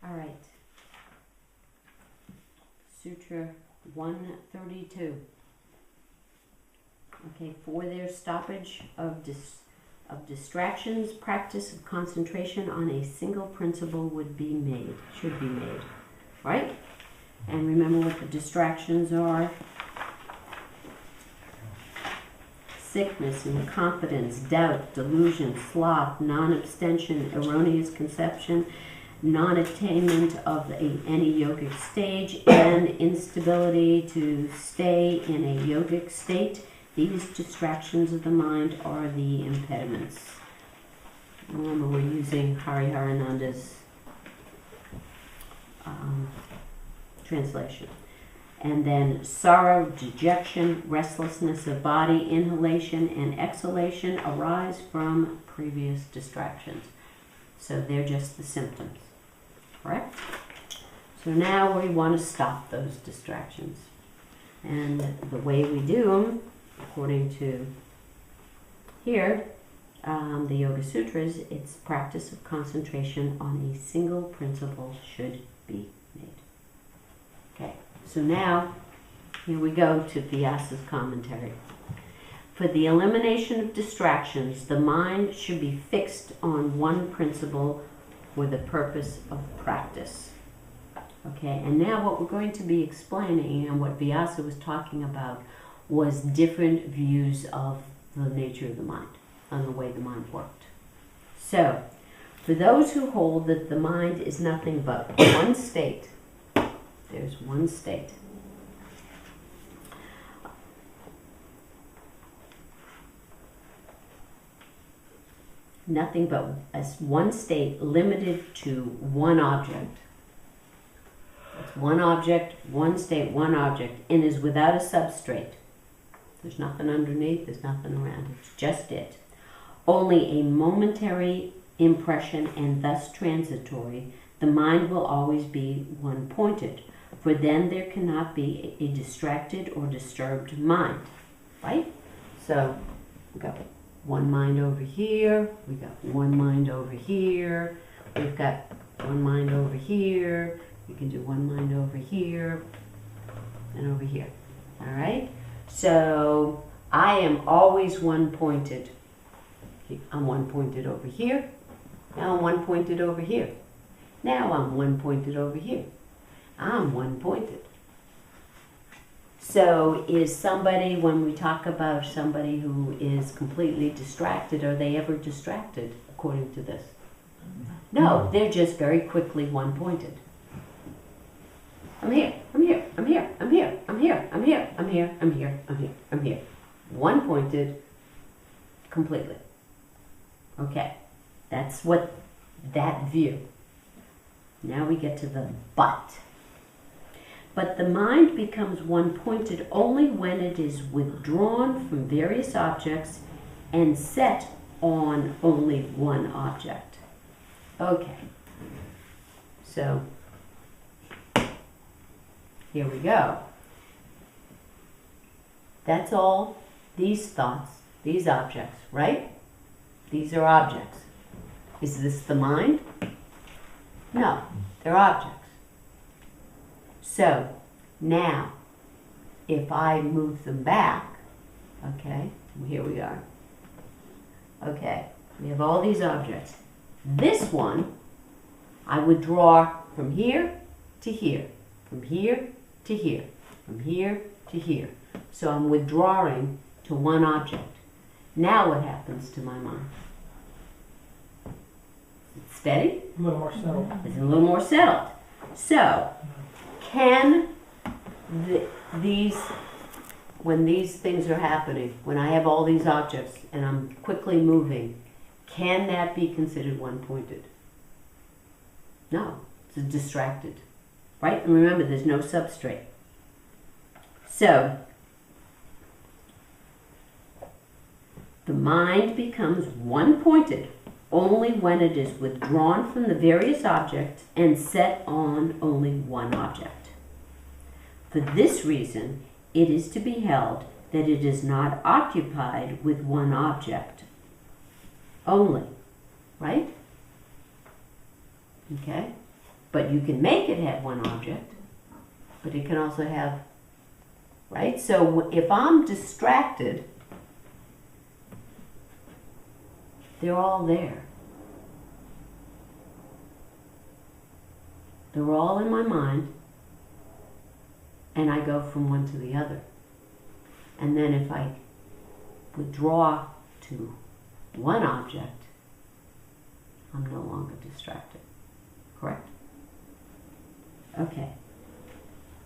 All right. Sutra 132. Okay, for their stoppage of distractions, practice of concentration on a single principle should be made, right? And remember what the distractions are. Sickness, incompetence, doubt, delusion, sloth, non-abstention, erroneous conception, non-attainment of any yogic stage, and instability to stay in a yogic state. These distractions of the mind are the impediments. Remember, we're using Hariharananda's translation. And then sorrow, dejection, restlessness of body, inhalation, and exhalation arise from previous distractions. So they're just the symptoms, correct? So now we want to stop those distractions. And the way we do them, according to here, the Yoga Sutras, it's practice of concentration on a single principle should be made. Okay, so now here we go to Vyasa's commentary. For the elimination of distractions, the mind should be fixed on one principle for the purpose of practice. Okay, and now what we're going to be explaining, and what Vyasa was talking about, was different views of the nature of the mind and the way the mind worked. So, for those who hold that the mind is nothing but one state, there's one state. Nothing but as one state limited to one object. It's one object, one state, one object, and is without a substrate. There's nothing underneath, there's nothing around, it's just it. Only a momentary impression and thus transitory, the mind will always be one-pointed, for then there cannot be a distracted or disturbed mind, right? So, we've got one mind over here, we've got one mind over here, we've got one mind over here, you can do one mind over here, and over here, all right? So, I am always one-pointed. I'm one-pointed over here, now I'm one-pointed over here. Now I'm one-pointed over here. I'm one-pointed. So is somebody, when we talk about somebody who is completely distracted, are they ever distracted according to this? No, they're just very quickly one-pointed. I'm here, I'm here, I'm here, I'm here, I'm here, I'm here, I'm here, I'm here, I'm here, I'm here. One-pointed completely. Okay, that's what that view. Now we get to the but. But the mind becomes one-pointed only when it is withdrawn from various objects and set on only one object. Okay. So, here we go. That's all these thoughts, these objects, right? These are objects. Is this the mind? No, they're objects. So, now, if I move them back, okay, here we are. Okay, we have all these objects. This one, I would draw from here to here, from here to here, from here to here. So I'm withdrawing to one object. Now what happens to my mind? It's steady? A little more settled. It's a little more settled. So, can when these things are happening, when I have all these objects and I'm quickly moving, can that be considered one-pointed? No, it's distracted, right? And remember, there's no substrate. So, the mind becomes one-pointed only when it is withdrawn from the various objects and set on only one object. For this reason, it is to be held that it is not occupied with one object only, right? Okay? But you can make it have one object, but it can also have, right? So if I'm distracted, they're all there. They're all in my mind, and I go from one to the other. And then if I withdraw to one object, I'm no longer distracted. Correct? Okay.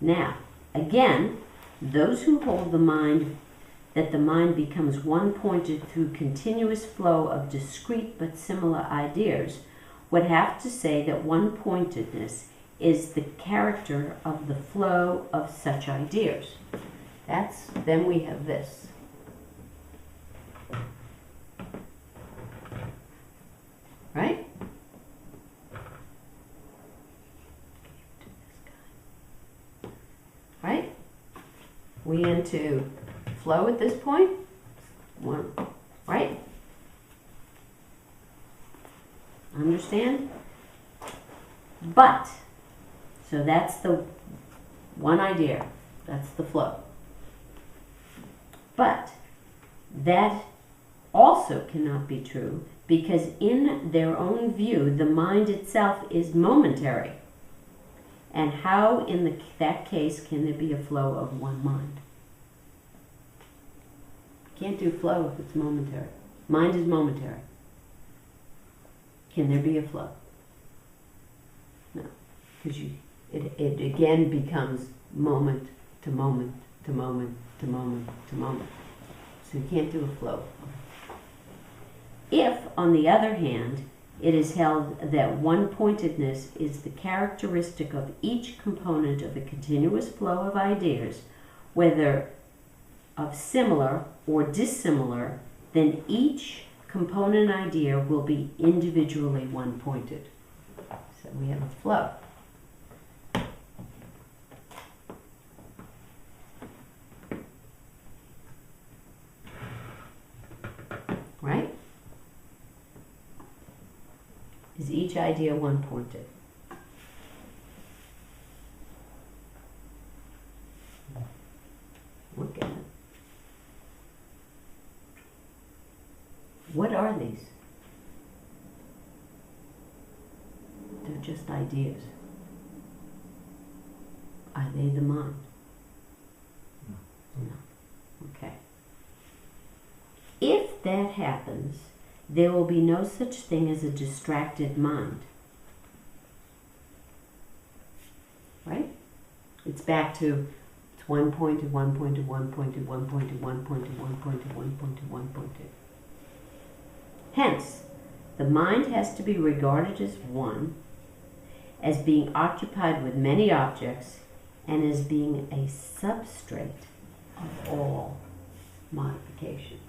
Now, again, those who hold the mind, that the mind becomes one-pointed through continuous flow of discrete but similar ideas, would have to say that one-pointedness is the character of the flow of such ideas. Then we have this. Right? Right? We into flow at this point. One, right? Understand? But, so that's the one idea. That's the flow. But that also cannot be true, because in their own view, the mind itself is momentary. And how in that case can there be a flow of one mind? Can't do flow if it's momentary. Mind is momentary. Can there be a flow? No, because it again becomes moment to moment to moment to moment to moment. So you can't do a flow. If, on the other hand, it is held that one-pointedness is the characteristic of each component of a continuous flow of ideas, whether of similar or dissimilar, then each component idea will be individually one-pointed. So we have a flow. Right? Is each idea one-pointed? Look at it. What are these? They're just ideas. Are they the mind? No. Okay. If that happens, there will be no such thing as a distracted mind. Right? It's back to it's one-pointed, one-pointed, one-pointed, one-pointed, one-pointed, one-pointed, one-pointed, one-pointed. Hence, the mind has to be regarded as one, as being occupied with many objects, and as being a substrate of all modifications.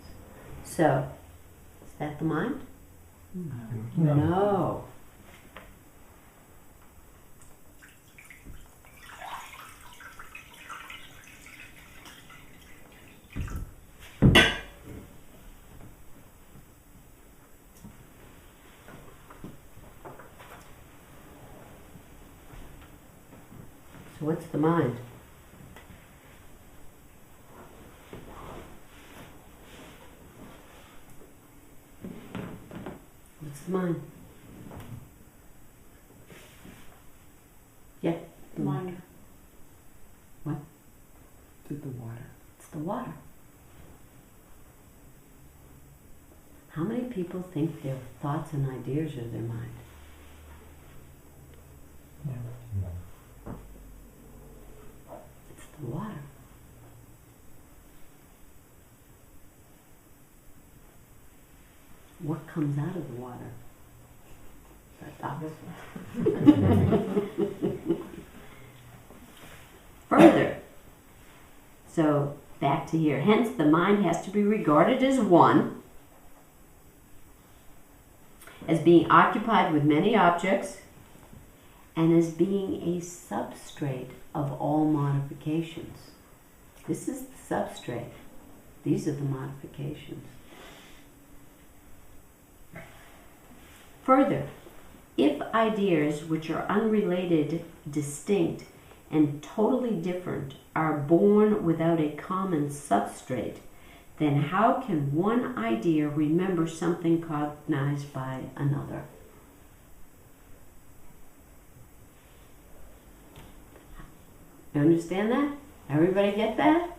So, is that the mind? No. No. So what's the mind? What's the mind? Yeah. The water. What? It's the water. It's the water. How many people think their thoughts and ideas are their mind? Yeah. It's the water. What comes out of the water? Our thoughts. Further, so back to here. Hence, the mind has to be regarded as one, as being occupied with many objects, and as being a substrate of all modifications. This is the substrate. These are the modifications. Further, If ideas which are unrelated, distinct, and totally different are born without a common substrate, then how can one idea remember something cognized by another? You understand that? Everybody get that?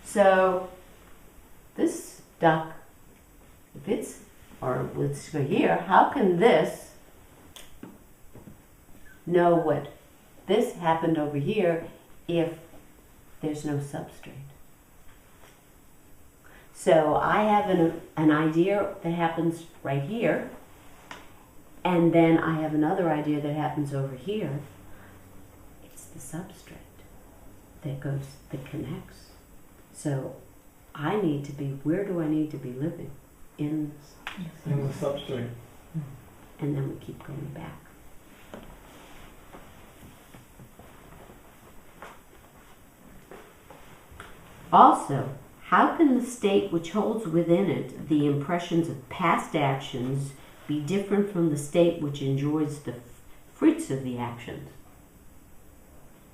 So this duck, if it's, or let's go here, how can this know what this happened over here if there's no substrate? So I have an idea that happens right here, and then I have another idea that happens over here. It's the substrate that connects. So I need to be, where do I need to be living? In the substrate. And then we keep going back. Also, how can the state which holds within it the impressions of past actions be different from the state which enjoys the fruits of the actions?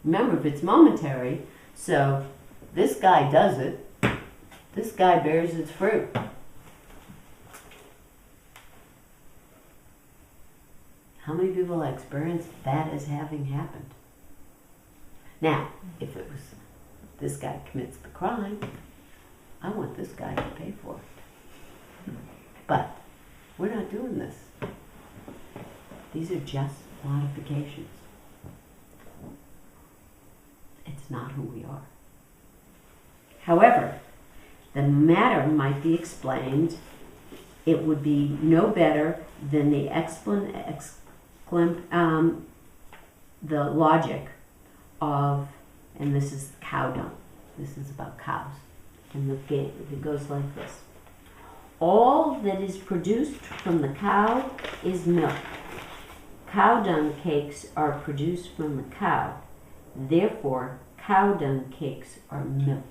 Remember, if it's momentary, so this guy does it, this guy bears its fruit. How many people experience that as having happened? Now, if it was this guy commits the crime, I want this guy to pay for it. But we're not doing this. These are just modifications. It's not who we are. However, the matter might be explained. It would be no better than the the logic of, and this is cow dung. This is about cows. And it goes like this. All that is produced from the cow is milk. Cow dung cakes are produced from the cow. Therefore, cow dung cakes are milk.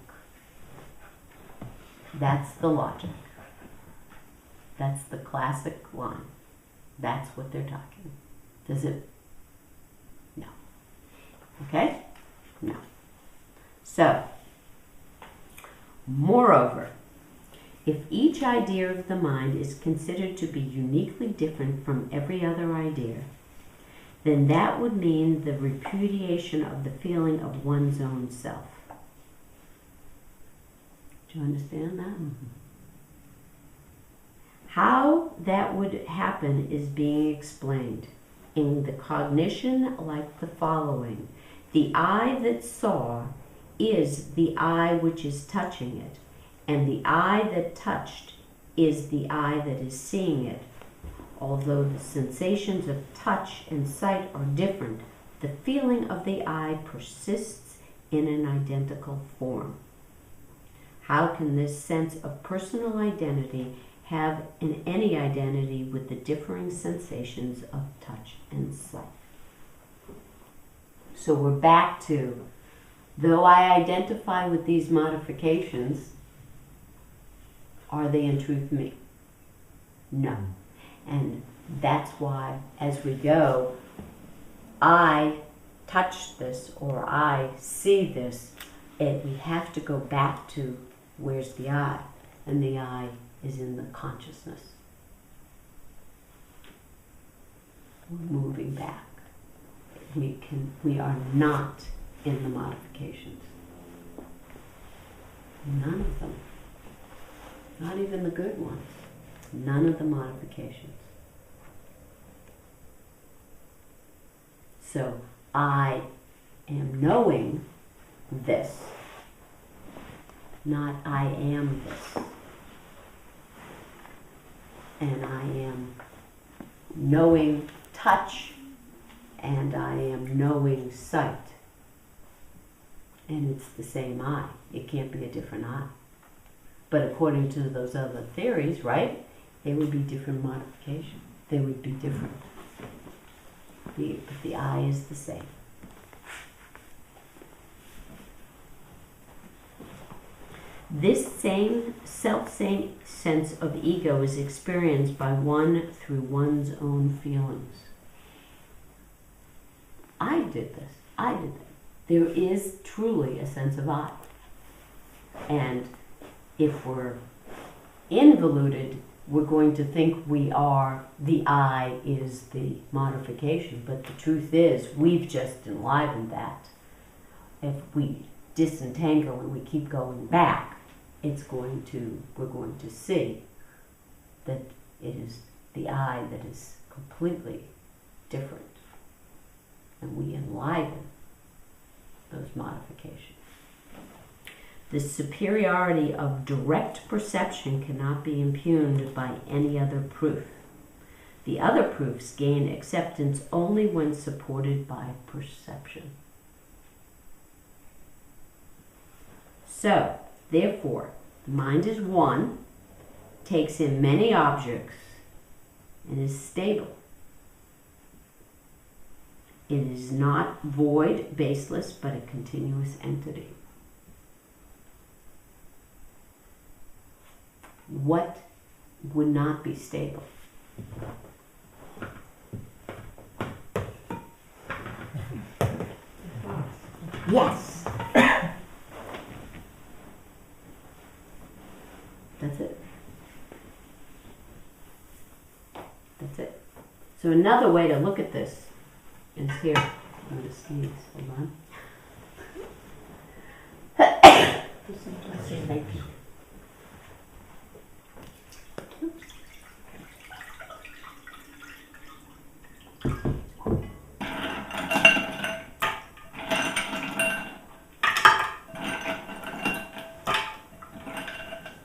That's the logic. That's the classic line. That's what they're talking. Does it? No. Okay? No. So, moreover, if each idea of the mind is considered to be uniquely different from every other idea, then that would mean the repudiation of the feeling of one's own self. Do you understand that? Mm-hmm. How that would happen is being explained in the cognition like the following. The eye that saw is the eye which is touching it, and the eye that touched is the eye that is seeing it. Although the sensations of touch and sight are different, the feeling of the eye persists in an identical form. How can this sense of personal identity have any identity with the differing sensations of touch and sight? So we're back to, though I identify with these modifications, are they in truth me? No. And that's why, as we go, I touch this or I see this, we have to go back to where's the I? And the I is in the consciousness. We're moving back. We are not in the modifications. None of them. Not even the good ones. None of the modifications. So I am knowing this, not I am this. And I am knowing touch, and I am knowing sight. And it's the same I. It can't be a different I. But according to those other theories, right, they would be different modifications. They would be different. But the I is the same. This same self-same sense of ego is experienced by one through one's own feelings. I did this, I did that. There is truly a sense of I. And if we're involuted, we're going to think we are, the I is the modification. But the truth is, we've just enlivened that. If we disentangle and we keep going back, we're going to see that it is the I that is completely different. And we enliven those modifications. The superiority of direct perception cannot be impugned by any other proof. The other proofs gain acceptance only when supported by perception. So, therefore, the mind is one, takes in many objects, and is stable. It is not void, baseless, but a continuous entity. What would not be stable? Yes. That's it. That's it. So another way to look at this is here. I'm going to sneeze. Hold on. Thank you.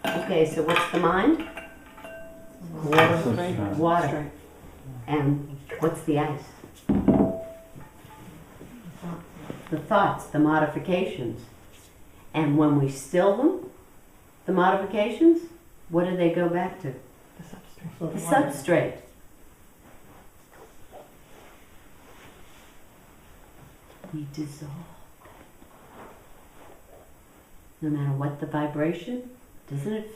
Okay, so what's the mind? Water. Water. And what's the ice? The thoughts, the modifications. And when we still them, the modifications, what do they go back to? So The substrate. We dissolve. No matter what the vibration, doesn't it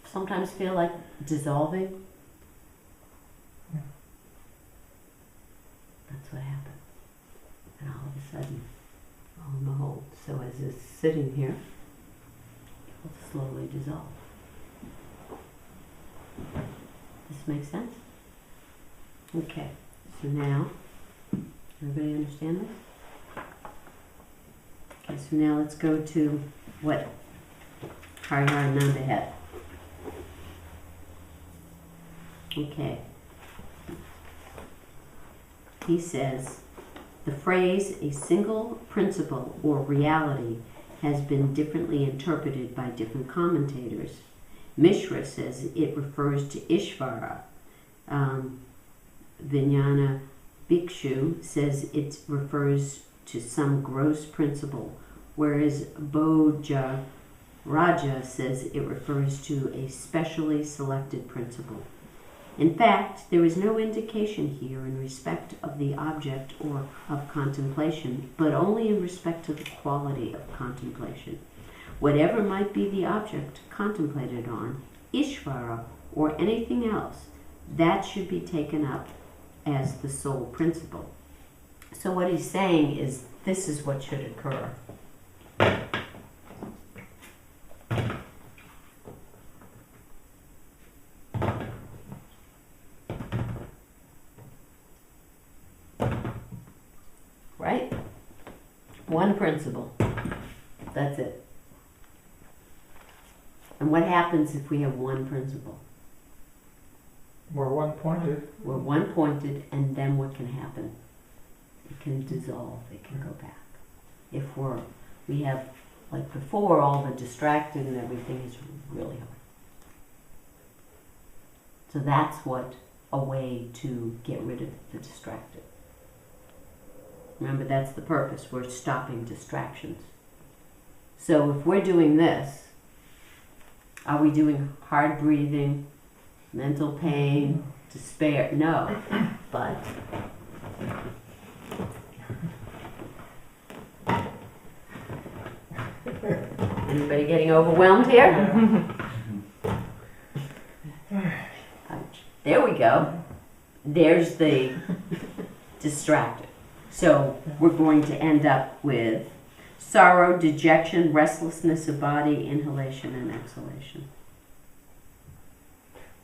sometimes feel like dissolving? Yeah. That's what happened. And all of a sudden, lo and behold, so as it's sitting here, it will slowly dissolve. This makes sense? Okay, so now, everybody understand this? Okay, so now let's go to what Hariharananda had. Okay. He says, the phrase a single principle or reality has been differently interpreted by different commentators. Mishra says it refers to Ishvara. Vijnana Bhikshu says it refers to some gross principle, whereas Bodha Raja says it refers to a specially selected principle. In fact, there is no indication here in respect of the object or of contemplation, but only in respect to the quality of contemplation. Whatever might be the object contemplated on, Ishvara or anything else, that should be taken up as the sole principle. So what he's saying is this is what should occur. Right? One principle. That's it. And what happens if we have one principle? we're one pointed. We're one pointed, and then what can happen? It can dissolve, it can go back. If we have, like before, all the distracted and everything is really hard. So that's what a way to get rid of the distracted. Remember, that's the purpose. We're stopping distractions. So if we're doing this, are we doing hard breathing, mental pain, despair? No, but anybody getting overwhelmed here? There we go. There's the distracted. So we're going to end up with sorrow, dejection, restlessness of body, inhalation, and exhalation.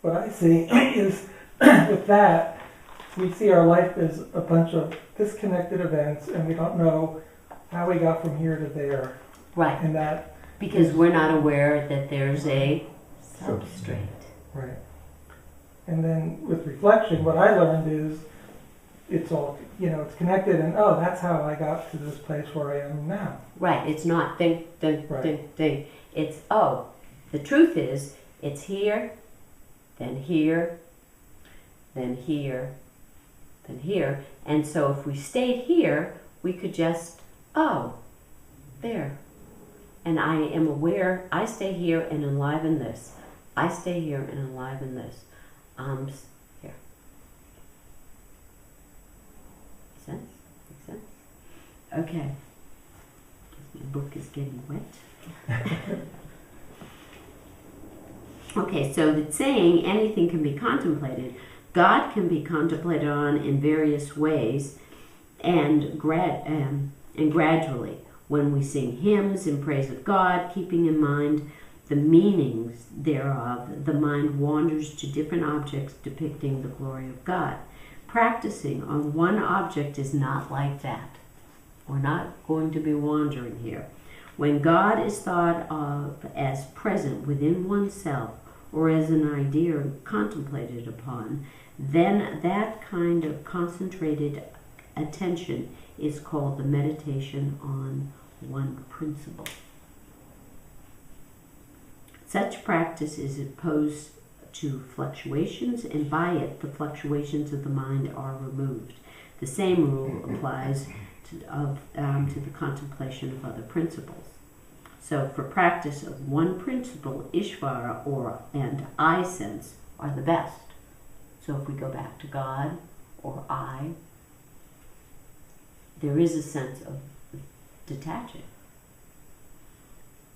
What I see is with that, we see our life as a bunch of disconnected events, and we don't know how we got from here to there. Right. And that, Because we're not aware that there's a substrate. right. And then with reflection, what I learned is it's all, it's connected, and oh, that's how I got to this place where I am now. Right. It's not think, Right. think. It's, oh, the truth is, it's here, then here, then here, then here. And so if we stayed here, we could just, oh, there. And I am aware, I stay here and enliven this. I stay here and enliven this. Here. Make sense? Make sense? Okay. My book is getting wet. Okay, so the saying, anything can be contemplated. God can be contemplated on in various ways and gradually. When we sing hymns in praise of God, keeping in mind the meanings thereof, the mind wanders to different objects depicting the glory of God. Practicing on one object is not like that. We're not going to be wandering here. When God is thought of as present within oneself or as an idea contemplated upon, then that kind of concentrated attention is called the meditation on one principle. Such practice is opposed to fluctuations, and by it the fluctuations of the mind are removed. The same rule applies to the contemplation of other principles. So for practice of one principle, Ishvara and I sense are the best. So if we go back to God or I, there is a sense of detaching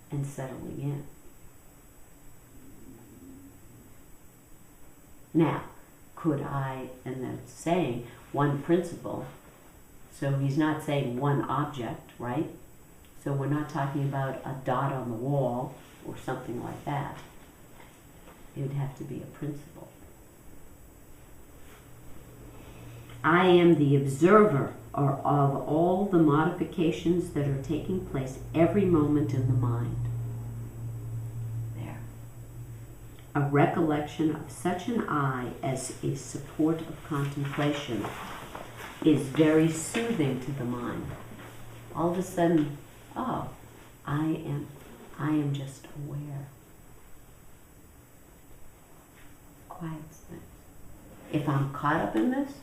and settling in. Now, could I, and that's saying one principle, so he's not saying one object, right? So we're not talking about a dot on the wall or something like that. It would have to be a principle. I am the observer of all the modifications that are taking place every moment in the mind. There. A recollection of such an I as a support of contemplation is very soothing to the mind. All of a sudden, oh, I am just aware. Quiets things. If I'm caught up in this,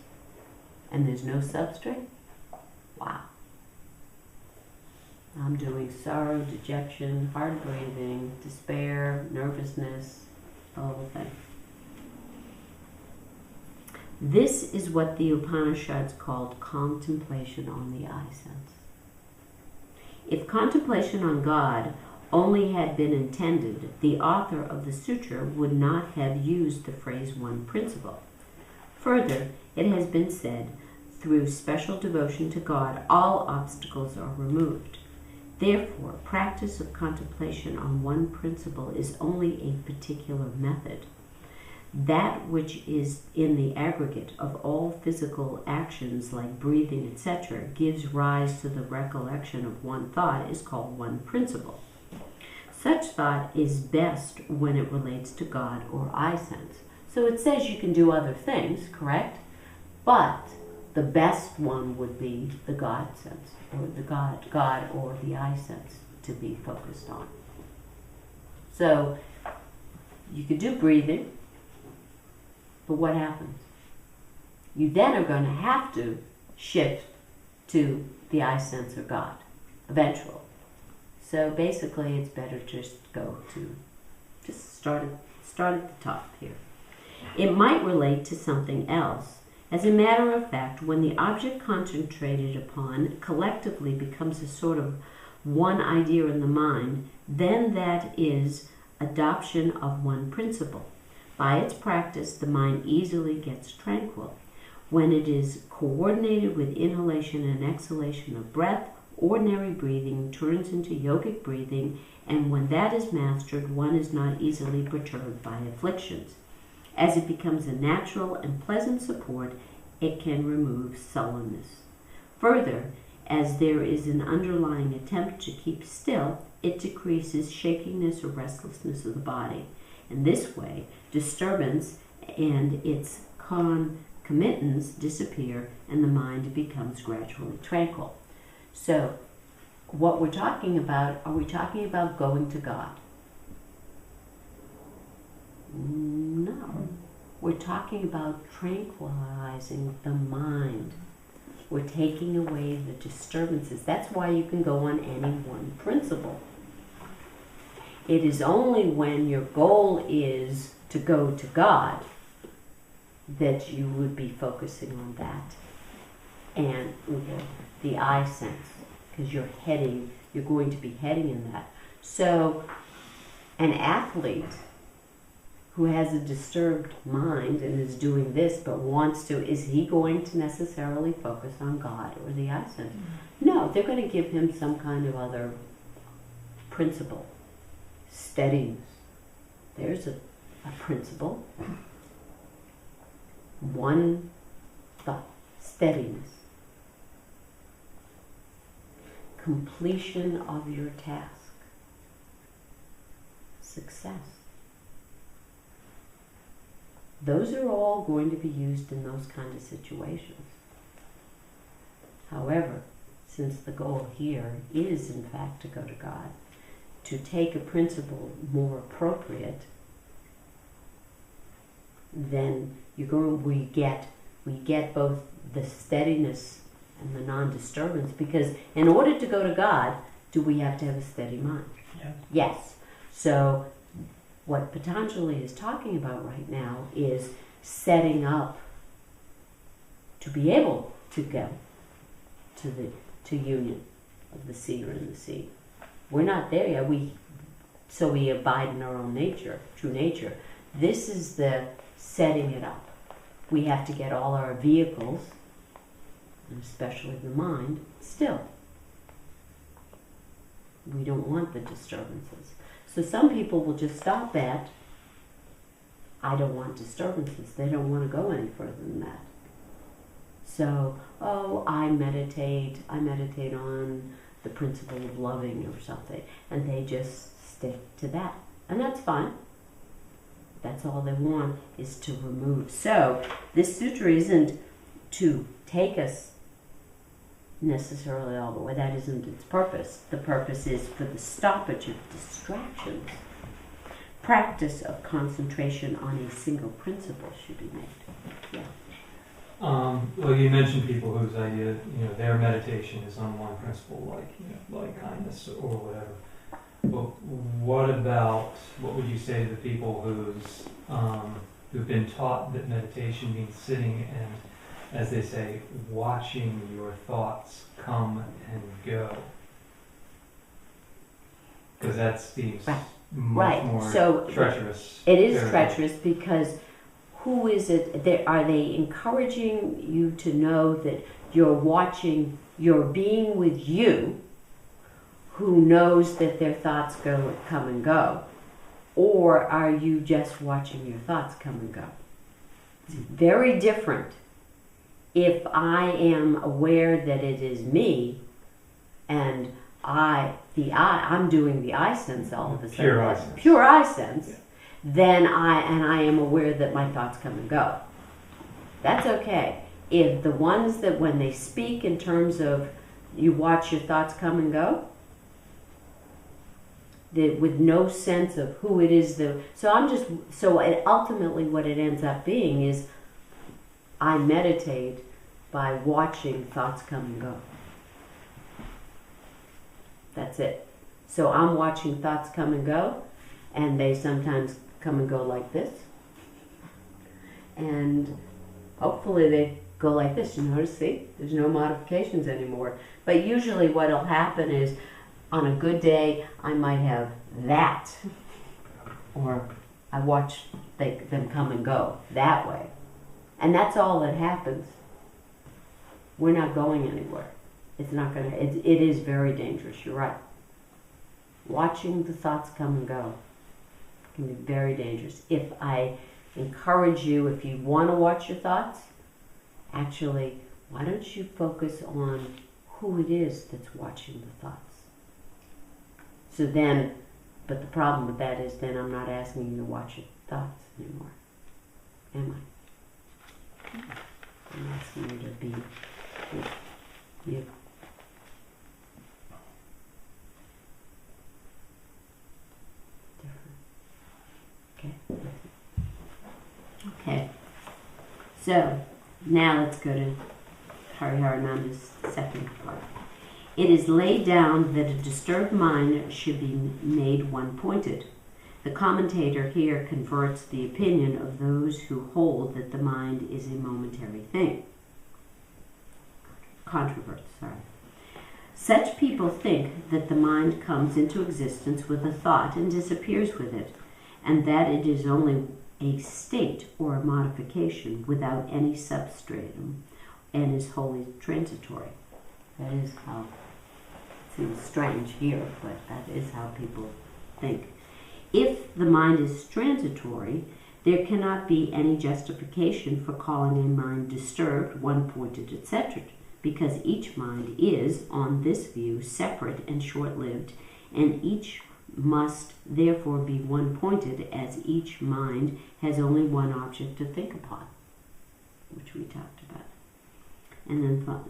and there's no substrate, wow. I'm doing sorrow, dejection, hard breathing, despair, nervousness, the whole thing. This is what the Upanishads called contemplation on the I sense. If contemplation on God only had been intended, the author of the sutra would not have used the phrase one principle. Further, it has been said, through special devotion to God, all obstacles are removed. Therefore, practice of contemplation on one principle is only a particular method. That which is in the aggregate of all physical actions like breathing, etc., gives rise to the recollection of one thought is called one principle. Such thought is best when it relates to God or I sense. So it says you can do other things, correct? But the best one would be the God sense, or the God or the I sense to be focused on. So you could do breathing, but what happens? You then are going to have to shift to the I sense or God, eventually. So basically it's better just start at the top here. It might relate to something else. As a matter of fact, when the object concentrated upon collectively becomes a sort of one idea in the mind, then that is adoption of one principle. By its practice, the mind easily gets tranquil. When it is coordinated with inhalation and exhalation of breath, ordinary breathing turns into yogic breathing, and when that is mastered, one is not easily perturbed by afflictions. As it becomes a natural and pleasant support, it can remove sullenness. Further, as there is an underlying attempt to keep still, it decreases shakiness or restlessness of the body. In this way, disturbance and its concomitants disappear and the mind becomes gradually tranquil. So, what we're talking about, are we talking about going to God? No. We're talking about tranquilizing the mind. We're taking away the disturbances. That's why you can go on any one principle. It is only when your goal is to go to God that you would be focusing on that. And the I sense, because you're going to be heading in that. So an athlete who has a disturbed mind and is doing this but wants to, is he going to necessarily focus on God or the I sense? No, they're going to give him some kind of other principle. Steadiness. There's a principle. One thought. Steadiness. Completion of your task. Success. Those are all going to be used in those kind of situations. However, since the goal here is in fact to go to God, to take a principle more appropriate, then we get both the steadiness and the non-disturbance, because in order to go to God, do we have to have a steady mind? Yeah. Yes. So what Patanjali is talking about right now is setting up to be able to go to union of the seer and the seed. We're not there yet. So we abide in our own nature, true nature. This is the setting it up. We have to get all our vehicles, and especially the mind, still. We don't want the disturbances. So some people will just stop at, I don't want disturbances. They don't want to go any further than that. So, I meditate on the principle of loving or something, and they just stick to that. And that's fine. That's all they want, is to remove. So this sutra isn't to take us necessarily all the way. That isn't its purpose. The purpose is for the stoppage of distractions. Practice of concentration on a single principle should be made. Yeah. Well, you mentioned people whose idea, their meditation is on one principle, like kindness or whatever. But what would you say to the people who've been taught that meditation means sitting and, as they say, watching your thoughts come and go? Because that seems much more treacherous. It is treacherous because who is it? Are they encouraging you to know that you're watching, you're being with you, who knows that their thoughts come and go? Or are you just watching your thoughts come and go? It's very different if I am aware that it is me and I'm doing the I sense all of a sudden. Pure I sense. Pure I sense. Yeah. Then I am aware that my thoughts come and go. That's okay. If the ones that when they speak in terms of you watch your thoughts come and go, with no sense of who it is ultimately what it ends up being is I meditate by watching thoughts come and go. That's it. So I'm watching thoughts come and go, and they sometimes come and go like this. And hopefully they go like this. You notice, see, there's no modifications anymore. But usually what'll happen is on a good day, I might have that. Or I watch them come and go that way. And that's all that happens. we're not going anywhere. It's not gonna, it is very dangerous, you're right. Watching the thoughts come and go can be very dangerous. If I encourage you, if you want to watch your thoughts, actually, why don't you focus on who it is that's watching the thoughts? So then, but the problem with that is then I'm not asking you to watch your thoughts anymore, am I? I'm asking you to be you. Different. Okay. Okay. So now let's go to Hariharananda's second part. It is laid down that a disturbed mind should be made one-pointed. The commentator here converts the opinion of those who hold that the mind is a momentary thing. Controverts, sorry. Such people think that the mind comes into existence with a thought and disappears with it, and that it is only a state or a modification without any substratum and is wholly transitory. That is how, it seems strange here, but that is how people think. If the mind is transitory, there cannot be any justification for calling a mind disturbed, one-pointed, etc., because each mind is, on this view, separate and short-lived, and each must therefore be one-pointed, as each mind has only one object to think upon, which we talked about. And then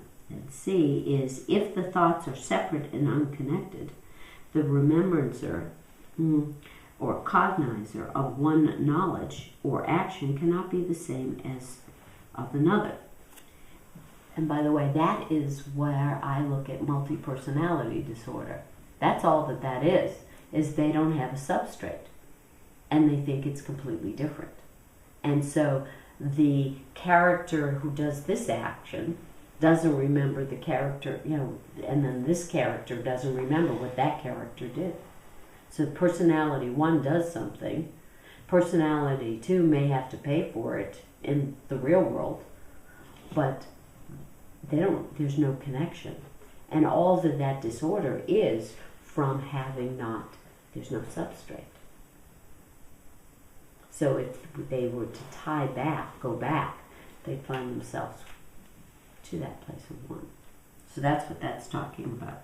C is, if the thoughts are separate and unconnected, the remembrancer or cognizer of one knowledge or action cannot be the same as of another. And by the way, that is where I look at multi-personality disorder. That's all that is they don't have a substrate. And they think it's completely different. And so the character who does this action doesn't remember the character, and then this character doesn't remember what that character did. So personality 1 does something. Personality 2 may have to pay for it in the real world, but there's no connection. And all that disorder is from having there's no substrate. So if they were to go back, they'd find themselves to that place of one. So that's what that's talking about.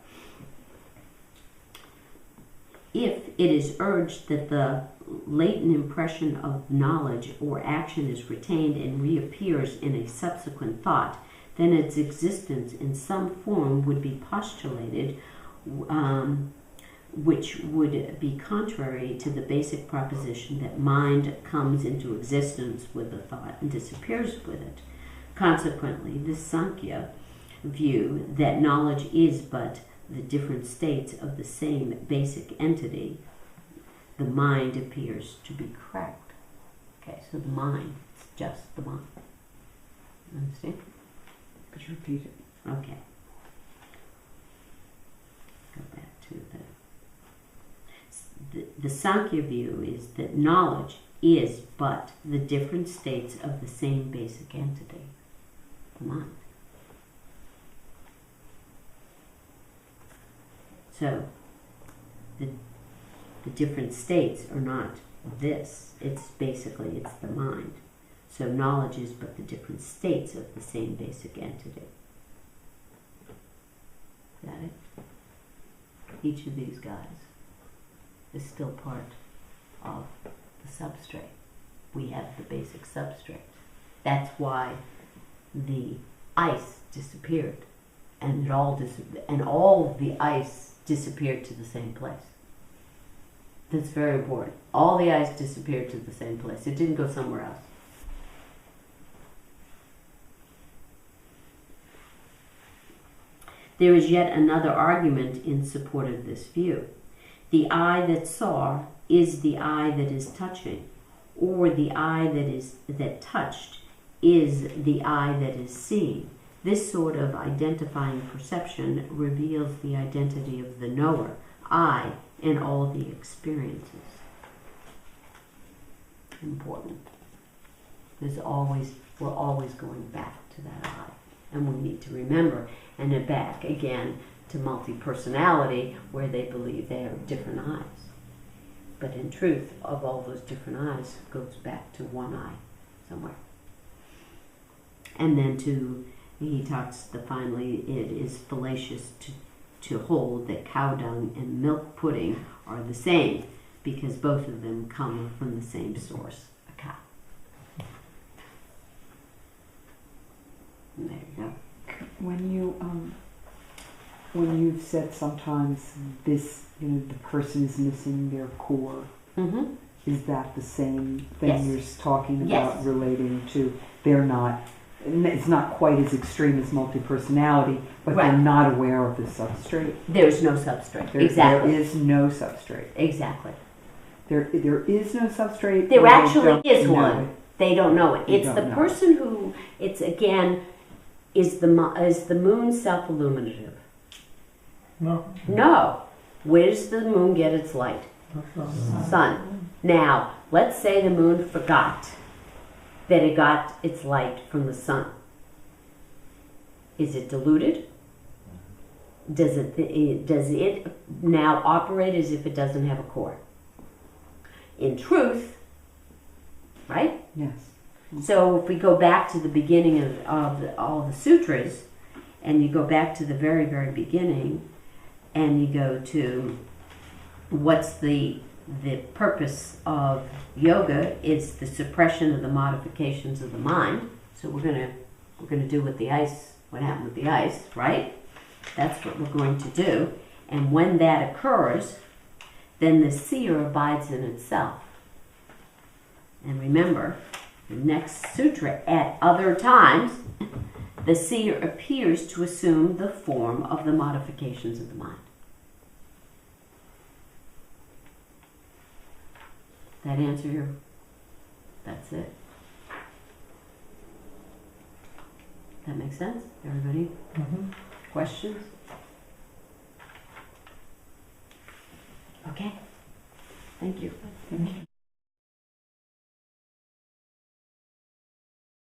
If it is urged that the latent impression of knowledge or action is retained and reappears in a subsequent thought, then its existence in some form would be postulated, which would be contrary to the basic proposition that mind comes into existence with a thought and disappears with it. Consequently, the Sankhya view that knowledge is but the different states of the same basic entity, the mind appears to be correct. Okay, so the mind, it's just the mind. Understand? Could you repeat it? Okay. Go back to the Sankhya view is that knowledge is but the different states of the same basic entity, the mind. So the different states are not this. It's the mind. So knowledge is but the different states of the same basic entity. Is that it? Each of these guys is still part of the substrate. We have the basic substrate. That's why the ice disappeared, and all of the ice disappeared to the same place. That's very important. All the ice disappeared to the same place. It didn't go somewhere else. There is yet another argument in support of this view. The eye that saw is the eye that is touching, or the eye that touched is the eye that is seeing. This sort of identifying perception reveals the identity of the knower, I, in all the experiences. Important. We're always going back to that I and we need to remember. And then back again to multi-personality, where they believe they have different eyes. But in truth, of all those different eyes, goes back to one eye somewhere. And then he talks that finally it is fallacious to hold that cow dung and milk pudding are the same, because both of them come from the same source, a cow. And there you go. When you've said sometimes this, the person is missing their core, Mm-hmm. is that the same thing Yes. you're talking about Yes. relating to they're not, it's not quite as extreme as multi-personality, but Right. they're not aware of the substrate. There's no substrate. There Exactly. is no substrate. Exactly. There is no substrate. There or they actually don't is know one. it. They don't know it. They It's don't the know person who, it's again, is the moon self-illuminative? No, No. Where does the moon get its light? that's not. Sun. Now, let's say the moon forgot that it got its light from the sun. Is it diluted? Does it now operate as if it doesn't have a core? In truth, right? Yes. So if we go back to the beginning of all the sutras, and you go back to the very, very beginning, and you go to what's the purpose of yoga, is the suppression of the modifications of the mind. So we're gonna do with the ice, what happened with the ice, right? That's what we're going to do. And when that occurs, then the seer abides in itself. And remember, the next sutra, at other times, the seer appears to assume the form of the modifications of the mind. That answer your, that's it. That makes sense? Everybody? Mhm. Questions? Okay. Thank you. Thank you.